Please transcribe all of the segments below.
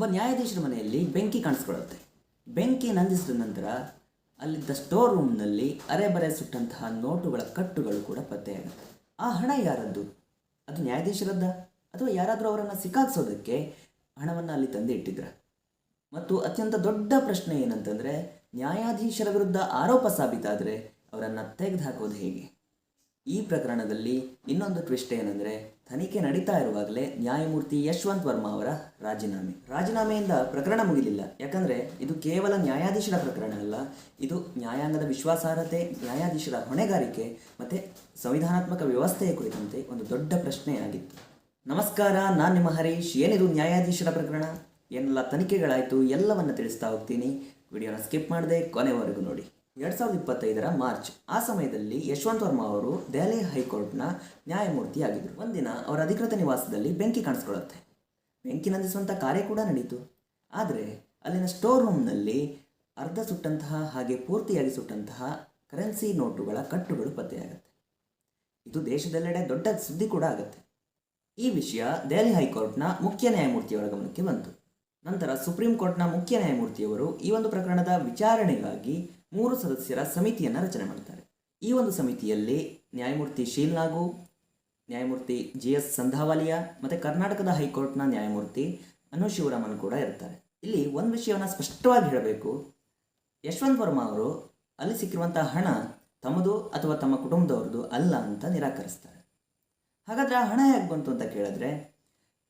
ಒಬ್ಬ ನ್ಯಾಯಾಧೀಶರ ಮನೆಯಲ್ಲಿ ಬೆಂಕಿ ಕಾಣಿಸ್ಕೊಳ್ಳುತ್ತೆ. ಬೆಂಕಿ ನಂದಿಸಿದ ನಂತರ ಅಲ್ಲಿದ್ದ ಸ್ಟೋರ್ ರೂಮ್ನಲ್ಲಿ ಅರೆಬರೆ ಸುಟ್ಟಂತಹ ನೋಟುಗಳ ಕಟ್ಟುಗಳು ಕೂಡ ಪತ್ತೆಯಾಗುತ್ತೆ. ಆ ಹಣ ಯಾರದ್ದು? ಅದು ನ್ಯಾಯಾಧೀಶರದ್ದ ಅಥವಾ ಯಾರಾದರೂ ಅವರನ್ನು ಸಿಕ್ಕಾಕ್ಸೋದಕ್ಕೆ ಹಣವನ್ನು ಅಲ್ಲಿ ತಂದು ಇಟ್ಟಿದ್ರ? ಮತ್ತು ಅತ್ಯಂತ ದೊಡ್ಡ ಪ್ರಶ್ನೆ ಏನಂತಂದರೆ, ನ್ಯಾಯಾಧೀಶರ ವಿರುದ್ಧ ಆರೋಪ ಸಾಬೀತಾದರೆ ಅವರನ್ನು ತೆಗೆದುಹಾಕೋದು ಹೇಗೆ? ಈ ಪ್ರಕರಣದಲ್ಲಿ ಇನ್ನೊಂದು ಟ್ವಿಸ್ಟ್ ಏನಂದರೆ, ತನಿಖೆ ನಡೀತಾ ಇರುವಾಗಲೇ ನ್ಯಾಯಮೂರ್ತಿ ಯಶವಂತ್ ವರ್ಮಾ ಅವರ ರಾಜೀನಾಮೆಯಿಂದ ಪ್ರಕರಣ ಮುಗಿಲಿಲ್ಲ. ಯಾಕಂದರೆ ಇದು ಕೇವಲ ನ್ಯಾಯಾಧೀಶರ ಪ್ರಕರಣ ಅಲ್ಲ, ಇದು ನ್ಯಾಯಾಂಗದ ವಿಶ್ವಾಸಾರ್ಹತೆ, ನ್ಯಾಯಾಧೀಶರ ಹೊಣೆಗಾರಿಕೆ ಮತ್ತು ಸಂವಿಧಾನಾತ್ಮಕ ವ್ಯವಸ್ಥೆಯ ಕುರಿತಂತೆ ಒಂದು ದೊಡ್ಡ ಪ್ರಶ್ನೆಯಾಗಿತ್ತು. ನಮಸ್ಕಾರ, ನಾನು ನಿಮ್ಮ ಹರೀಶ್. ಏನಿದು ನ್ಯಾಯಾಧೀಶರ ಪ್ರಕರಣ, ಏನೆಲ್ಲ ತನಿಖೆಗಳಾಯಿತು ಎಲ್ಲವನ್ನು ತಿಳಿಸ್ತಾ ಹೋಗ್ತೀನಿ. ವಿಡಿಯೋನ ಸ್ಕಿಪ್ ಮಾಡದೆ ಕೊನೆವರೆಗೂ ನೋಡಿ. 2025 ಮಾರ್ಚ್, ಆ ಸಮಯದಲ್ಲಿ ಯಶವಂತ್ ವರ್ಮಾ ಅವರು ದೆಹಲಿ ಹೈಕೋರ್ಟ್ನ ನ್ಯಾಯಮೂರ್ತಿಯಾಗಿದ್ದರು. ಒಂದಿನ ಅವರ ಅಧಿಕೃತ ನಿವಾಸದಲ್ಲಿ ಬೆಂಕಿ ಕಾಣಿಸ್ಕೊಳ್ಳುತ್ತೆ. ಬೆಂಕಿ ನಂದಿಸುವಂಥ ಕಾರ್ಯ ಕೂಡ ನಡೀತು. ಆದರೆ ಅಲ್ಲಿನ ಸ್ಟೋರ್ ರೂಮ್ನಲ್ಲಿ ಅರ್ಧ ಸುಟ್ಟಂತಹ ಹಾಗೆ ಪೂರ್ತಿಯಾಗಿ ಸುಟ್ಟಂತಹ ಕರೆನ್ಸಿ ನೋಟುಗಳ ಕಟ್ಟುಗಳು ಪತ್ತೆಯಾಗುತ್ತೆ. ಇದು ದೇಶದೆಲ್ಲೆಡೆ ದೊಡ್ಡ ಸುದ್ದಿ ಕೂಡ ಆಗುತ್ತೆ. ಈ ವಿಷಯ ದೆಹಲಿ ಹೈಕೋರ್ಟ್ನ ಮುಖ್ಯ ನ್ಯಾಯಮೂರ್ತಿಯವರ ಗಮನಕ್ಕೆ ಬಂತು. ನಂತರ ಸುಪ್ರೀಂ ಕೋರ್ಟ್ನ ಮುಖ್ಯ ನ್ಯಾಯಮೂರ್ತಿಯವರು ಈ ಒಂದು ಪ್ರಕರಣದ ವಿಚಾರಣೆಗಾಗಿ 3 ಸದಸ್ಯರ ಸಮಿತಿಯನ್ನು ರಚನೆ ಮಾಡ್ತಾರೆ. ಈ ಒಂದು ಸಮಿತಿಯಲ್ಲಿ ನ್ಯಾಯಮೂರ್ತಿ ಶೀಲ್ ನಾಗು, ನ್ಯಾಯಮೂರ್ತಿ GS ಸಂಧಾವಾಲಿಯಾ ಮತ್ತು ಕರ್ನಾಟಕದ ಹೈಕೋರ್ಟ್ನ ನ್ಯಾಯಮೂರ್ತಿ ಅನು ಶಿವರಾಮನ್ ಕೂಡ ಇರ್ತಾರೆ. ಇಲ್ಲಿ ಒಂದು ವಿಷಯವನ್ನು ಸ್ಪಷ್ಟವಾಗಿ ಹೇಳಬೇಕು, ಯಶವಂತ್ ವರ್ಮಾ ಅವರು ಅಲ್ಲಿ ಸಿಕ್ಕಿರುವಂಥ ಹಣ ತಮ್ಮದು ಅಥವಾ ತಮ್ಮ ಕುಟುಂಬದವ್ರದ್ದು ಅಲ್ಲ ಅಂತ ನಿರಾಕರಿಸ್ತಾರೆ. ಹಾಗಾದರೆ ಆ ಹಣ ಹೇಗೆ ಬಂತು ಅಂತ ಕೇಳಿದ್ರೆ,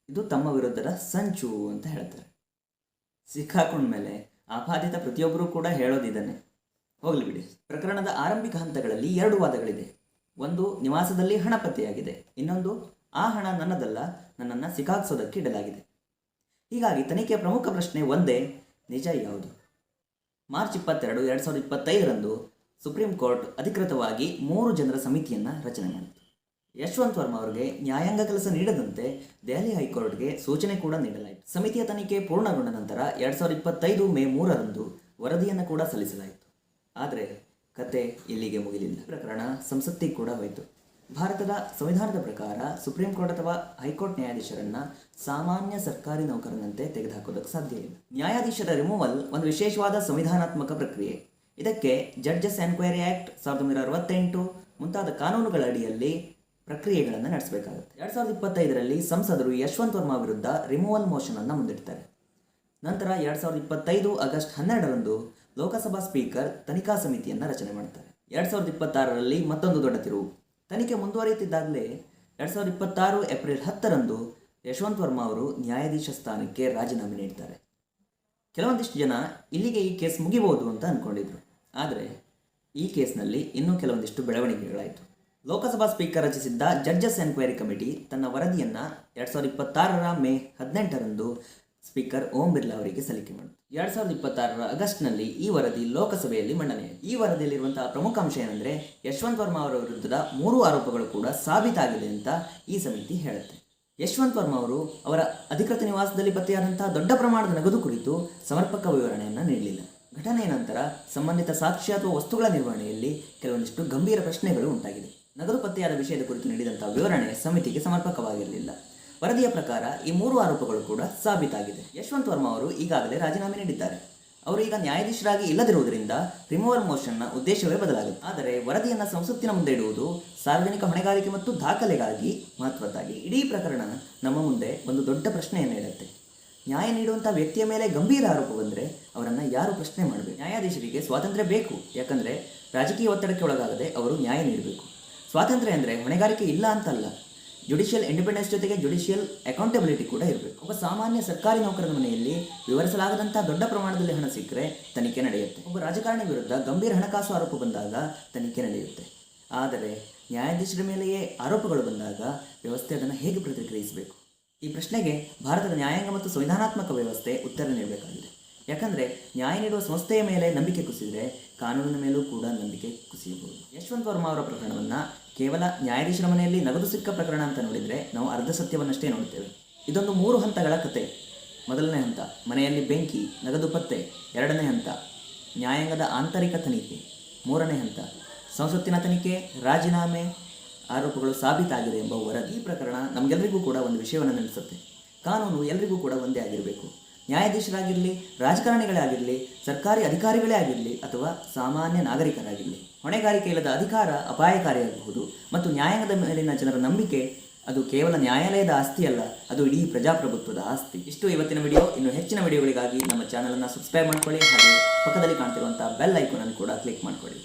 ಇದು ತಮ್ಮ ವಿರುದ್ಧದ ಸಂಚು ಅಂತ ಹೇಳ್ತಾರೆ. ಸಿಕ್ಕಾಕೊಂಡ್ಮೇಲೆ ಆಪಾದಿತ ಪ್ರತಿಯೊಬ್ಬರೂ ಕೂಡ ಹೇಳೋದಿದ್ದಾನೆ. ಹೋಗಲಿ ಬಿಡಿ. ಪ್ರಕರಣದ ಆರಂಭಿಕ ಹಂತಗಳಲ್ಲಿ 2 ವಾದಗಳಿದೆ. ಒಂದು, ನಿವಾಸದಲ್ಲಿ ಹಣ ಪತ್ತೆಯಾಗಿದೆ. ಇನ್ನೊಂದು, ಆ ಹಣ ನನ್ನದಲ್ಲ, ನನ್ನನ್ನು ಸಿಕ್ಕಾಕ್ಸೋದಕ್ಕೆ ಇಡಲಾಗಿದೆ. ಹೀಗಾಗಿ ತನಿಖೆಯ ಪ್ರಮುಖ ಪ್ರಶ್ನೆ ಒಂದೇ, ನಿಜ ಯಾವುದು? ಮಾರ್ಚ್ 22, 2025 ಸುಪ್ರೀಂ ಕೋರ್ಟ್ ಅಧಿಕೃತವಾಗಿ 3 ಜನರ ಸಮಿತಿಯನ್ನು ರಚನೆ ಮಾಡಿತು. ಯಶವಂತ್ ವರ್ಮಾ ಅವರಿಗೆ ನ್ಯಾಯಾಂಗ ಕೆಲಸ ನೀಡದಂತೆ ದೆಹಲಿ ಹೈಕೋರ್ಟ್ಗೆ ಸೂಚನೆ ಕೂಡ ನೀಡಲಾಯಿತು. ಸಮಿತಿಯ ತನಿಖೆ ಪೂರ್ಣಗೊಂಡ ನಂತರ 2025 ಮೇ 3 ವರದಿಯನ್ನು ಕೂಡ ಸಲ್ಲಿಸಲಾಯಿತು. ಆದರೆ ಕತೆ ಇಲ್ಲಿಗೆ ಮುಗಿಲಿಲ್ಲ. ಪ್ರಕರಣ ಸಂಸತ್ತಿಗೆ ಕೂಡ ಹೋಯಿತು. ಭಾರತದ ಸಂವಿಧಾನದ ಪ್ರಕಾರ ಸುಪ್ರೀಂ ಕೋರ್ಟ್ ಅಥವಾ ಹೈಕೋರ್ಟ್ ನ್ಯಾಯಾಧೀಶರನ್ನು ಸಾಮಾನ್ಯ ಸರ್ಕಾರಿ ನೌಕರನಂತೆ ತೆಗೆದುಹಾಕೋದಕ್ಕೆ ಸಾಧ್ಯ ಇಲ್ಲ. ನ್ಯಾಯಾಧೀಶರ ರಿಮೂವಲ್ ಒಂದು ವಿಶೇಷವಾದ ಸಂವಿಧಾನಾತ್ಮಕ ಪ್ರಕ್ರಿಯೆ. ಇದಕ್ಕೆ ಜಡ್ಜಸ್ ಎನ್ಕ್ವೈರಿ ಆ್ಯಕ್ಟ್ 1968 ಮುಂತಾದ ಕಾನೂನುಗಳ ಅಡಿಯಲ್ಲಿ ಪ್ರಕ್ರಿಯೆಗಳನ್ನು ನಡೆಸಬೇಕಾಗುತ್ತೆ. 2025 ಸಂಸದರು ಯಶವಂತ್ ವರ್ಮಾ ವಿರುದ್ಧ ರಿಮೂವಲ್ ಮೋಷನನ್ನು ಮುಂದಿಡ್ತಾರೆ. ನಂತರ 2025 ಆಗಸ್ಟ್ 12 ಲೋಕಸಭಾ ಸ್ಪೀಕರ್ ತನಿಖಾ ಸಮಿತಿಯನ್ನು ರಚನೆ ಮಾಡ್ತಾರೆ. 2026 ಮತ್ತೊಂದು ದೊಡ್ಡ ತಿರುವು. ತನಿಖೆ ಮುಂದುವರಿಯುತ್ತಿದ್ದಾಗಲೇ 2026 ಏಪ್ರಿಲ್ 10 ಯಶವಂತ್ ವರ್ಮಾ ಅವರು ನ್ಯಾಯಾಧೀಶ ಸ್ಥಾನಕ್ಕೆ ರಾಜೀನಾಮೆ ನೀಡ್ತಾರೆ. ಕೆಲವೊಂದಿಷ್ಟು ಜನ ಇಲ್ಲಿಗೆ ಈ ಕೇಸ್ ಮುಗಿಬಹುದು ಅಂತ ಅಂದ್ಕೊಂಡಿದ್ರು. ಆದರೆ ಈ ಕೇಸ್ನಲ್ಲಿ ಇನ್ನೂ ಕೆಲವೊಂದಿಷ್ಟು ಬೆಳವಣಿಗೆಗಳಾಯಿತು. ಲೋಕಸಭಾ ಸ್ಪೀಕರ್ ರಚಿಸಿದ್ದ ಜಡ್ಜಸ್ ಎನ್ಕ್ವೈರಿ ಕಮಿಟಿ ತನ್ನ ವರದಿಯನ್ನು 2026 ಮೇ 18 ಸ್ಪೀಕರ್ ಓಂ ಬಿರ್ಲಾ ಅವರಿಗೆ ಸಲ್ಲಿಕೆ ಮಾಡಿತು. 2026 ಆಗಸ್ಟ್ನಲ್ಲಿ ಈ ವರದಿ ಲೋಕಸಭೆಯಲ್ಲಿ ಮಂಡನೆಯಾಯಿತು. ಈ ವರದಿಯಲ್ಲಿರುವಂತಹ ಪ್ರಮುಖ ಅಂಶ ಏನಂದರೆ, ಯಶವಂತ್ ವರ್ಮಾ ಅವರ ವಿರುದ್ಧದ 3 ಆರೋಪಗಳು ಕೂಡ ಸಾಬೀತಾಗಿದೆ ಅಂತ ಈ ಸಮಿತಿ ಹೇಳುತ್ತೆ. ಯಶವಂತ್ ವರ್ಮಾ ಅವರು ಅವರ ಅಧಿಕೃತ ನಿವಾಸದಲ್ಲಿ ಪತ್ತೆಯಾದಂತಹ ದೊಡ್ಡ ಪ್ರಮಾಣದ ನಗದು ಕುರಿತು ಸಮರ್ಪಕ ವಿವರಣೆಯನ್ನು ನೀಡಲಿಲ್ಲ. ಘಟನೆಯ ನಂತರ ಸಂಬಂಧಿತ ಸಾಕ್ಷ್ಯ ಅಥವಾ ವಸ್ತುಗಳ ನಿರ್ವಹಣೆಯಲ್ಲಿ ಕೆಲವೊಂದಿಷ್ಟು ಗಂಭೀರ ಪ್ರಶ್ನೆಗಳು ಉಂಟಾಗಿದೆ. ನಗದು ಪತ್ತೆಯಾದ ವಿಷಯದ ಕುರಿತು ನೀಡಿದಂತಹ ವಿವರಣೆ ಸಮಿತಿಗೆ ಸಮರ್ಪಕವಾಗಿರಲಿಲ್ಲ. ವರದಿಯ ಪ್ರಕಾರ ಈ 3 ಆರೋಪಗಳು ಕೂಡ ಸಾಬೀತಾಗಿದೆ. ಯಶವಂತ್ ವರ್ಮಾ ಅವರು ಈಗಾಗಲೇ ರಾಜೀನಾಮೆ ನೀಡಿದ್ದಾರೆ. ಅವರು ಈಗ ನ್ಯಾಯಾಧೀಶರಾಗಿ ಇಲ್ಲದಿರುವುದರಿಂದ ರಿಮೂವಲ್ ಮೋಷನ್ನ ಉದ್ದೇಶವೇ ಬದಲಾಗುತ್ತೆ. ಆದರೆ ವರದಿಯನ್ನು ಸಂಸತ್ತಿನ ಮುಂದೆ ಇಡುವುದು ಸಾರ್ವಜನಿಕ ಹೊಣೆಗಾರಿಕೆ ಮತ್ತು ದಾಖಲೆಗಾಗಿ ಮಹತ್ವದ್ದಾಗಿ. ಇಡೀ ಪ್ರಕರಣ ನಮ್ಮ ಮುಂದೆ ಒಂದು ದೊಡ್ಡ ಪ್ರಶ್ನೆಯನ್ನು ಇಡುತ್ತೆ. ನ್ಯಾಯ ನೀಡುವಂಥ ವ್ಯಕ್ತಿಯ ಮೇಲೆ ಗಂಭೀರ ಆರೋಪ ಬಂದರೆ ಅವರನ್ನು ಯಾರು ಪ್ರಶ್ನೆ ಮಾಡಬೇಕು? ನ್ಯಾಯಾಧೀಶರಿಗೆ ಸ್ವಾತಂತ್ರ್ಯ ಬೇಕು. ಯಾಕಂದರೆ ರಾಜಕೀಯ ಒತ್ತಡಕ್ಕೆ ಒಳಗಾಗದೆ ಅವರು ನ್ಯಾಯ ನೀಡಬೇಕು. ಸ್ವಾತಂತ್ರ್ಯ ಅಂದರೆ ಹೊಣೆಗಾರಿಕೆ ಇಲ್ಲ ಅಂತಲ್ಲ, ಜುಡಿಷಿಯಲ್ ಇಂಡಿಪೆಂಡೆನ್ಸ್ ಜೊತೆಗೆ ಜುಡಿಷಿಯಲ್ ಅಕೌಂಟಬಿಲಿಟಿ ಕೂಡ ಇರಬೇಕು. ಒಬ್ಬ ಸಾಮಾನ್ಯ ಸರ್ಕಾರಿ ನೌಕರನ ಮನೆಯಲ್ಲಿ ವಿವರಿಸಲಾಗದಂಥ ದೊಡ್ಡ ಪ್ರಮಾಣದಲ್ಲಿ ಹಣ ಸಿಕ್ಕರೆ ತನಿಖೆ ನಡೆಯುತ್ತೆ. ಒಬ್ಬ ರಾಜಕಾರಣಿ ವಿರುದ್ಧ ಗಂಭೀರ ಹಣಕಾಸು ಆರೋಪ ಬಂದಾಗ ತನಿಖೆ ನಡೆಯುತ್ತೆ. ಆದರೆ ನ್ಯಾಯಾಧೀಶರ ಮೇಲೆಯೇ ಆರೋಪಗಳು ಬಂದಾಗ ವ್ಯವಸ್ಥೆ ಅದನ್ನು ಹೇಗೆ ಪ್ರತಿಕ್ರಿಯಿಸಬೇಕು? ಈ ಪ್ರಶ್ನೆಗೆ ಭಾರತದ ನ್ಯಾಯಾಂಗ ಮತ್ತು ಸಂವಿಧಾನಾತ್ಮಕ ವ್ಯವಸ್ಥೆ ಉತ್ತರ ನೀಡಬೇಕಾಗಿದೆ. ಯಾಕಂದರೆ ನ್ಯಾಯ ನೀಡುವ ಸಂಸ್ಥೆಯ ಮೇಲೆ ನಂಬಿಕೆ ಕುಸಿದರೆ ಕಾನೂನಿನ ಮೇಲೂ ಕೂಡ ನಂಬಿಕೆ ಕುಸಿಯಬಹುದು. ಯಶವಂತ್ ವರ್ಮಾ ಅವರ ಪ್ರಕರಣವನ್ನು ಕೇವಲ ನ್ಯಾಯಾಧೀಶರ ಮನೆಯಲ್ಲಿ ನಗದು ಸಿಕ್ಕ ಪ್ರಕರಣ ಅಂತ ನೋಡಿದರೆ ನಾವು ಅರ್ಧ ಸತ್ಯವನ್ನಷ್ಟೇ ನೋಡ್ತೇವೆ. ಇದೊಂದು 3 ಹಂತಗಳ ಕತೆ. ಮೊದಲನೇ ಹಂತ ಮನೆಯಲ್ಲಿ ಬೆಂಕಿ, ನಗದು ಪತ್ತೆ. 2ನೇ ಹಂತ ನ್ಯಾಯಾಂಗದ ಆಂತರಿಕ ತನಿಖೆ. 3ನೇ ಹಂತ ಸಂಸತ್ತಿನ ತನಿಖೆ, ರಾಜೀನಾಮೆ, ಆರೋಪಗಳು ಸಾಬೀತಾಗಿದೆ ಎಂಬ ವರದಿ. ಈ ಪ್ರಕರಣ ನಮಗೆಲ್ಲರಿಗೂ ಕೂಡ ಒಂದು ವಿಷಯವನ್ನು ನೆನೆಸುತ್ತೆ. ಕಾನೂನು ಎಲ್ರಿಗೂ ಕೂಡ ಒಂದೇ ಆಗಿರಬೇಕು. ನ್ಯಾಯಾಧೀಶರಾಗಿರಲಿ, ರಾಜಕಾರಣಿಗಳೇ ಆಗಿರಲಿ, ಸರ್ಕಾರಿ ಅಧಿಕಾರಿಗಳೇ ಆಗಿರಲಿ ಅಥವಾ ಸಾಮಾನ್ಯ ನಾಗರಿಕರಾಗಿರಲಿ, ಹೊಣೆಗಾರಿಕೆ ಇಲ್ಲದ ಅಧಿಕಾರ ಅಪಾಯಕಾರಿಯಾಗಬಹುದು. ಮತ್ತು ನ್ಯಾಯಾಂಗದ ಮೇಲಿನ ಜನರ ನಂಬಿಕೆ ಅದು ಕೇವಲ ನ್ಯಾಯಾಲಯದ ಆಸ್ತಿ ಅಲ್ಲ, ಅದು ಇಡೀ ಪ್ರಜಾಪ್ರಭುತ್ವದ ಆಸ್ತಿ. ಇಷ್ಟು ಇವತ್ತಿನ ವಿಡಿಯೋ. ಇನ್ನು ಹೆಚ್ಚಿನ ವಿಡಿಯೋಗಳಿಗಾಗಿ ನಮ್ಮ ಚಾನಲನ್ನು ಸಬ್ಸ್ಕ್ರೈಬ್ ಮಾಡ್ಕೊಳ್ಳಿ, ಹಾಗೆ ಪಕ್ಕದಲ್ಲಿ ಕಾಣ್ತಿರುವಂಥ ಬೆಲ್ ಐಕಾನ್ ಅನ್ನು ಕೂಡ ಕ್ಲಿಕ್ ಮಾಡ್ಕೊಳ್ಳಿ.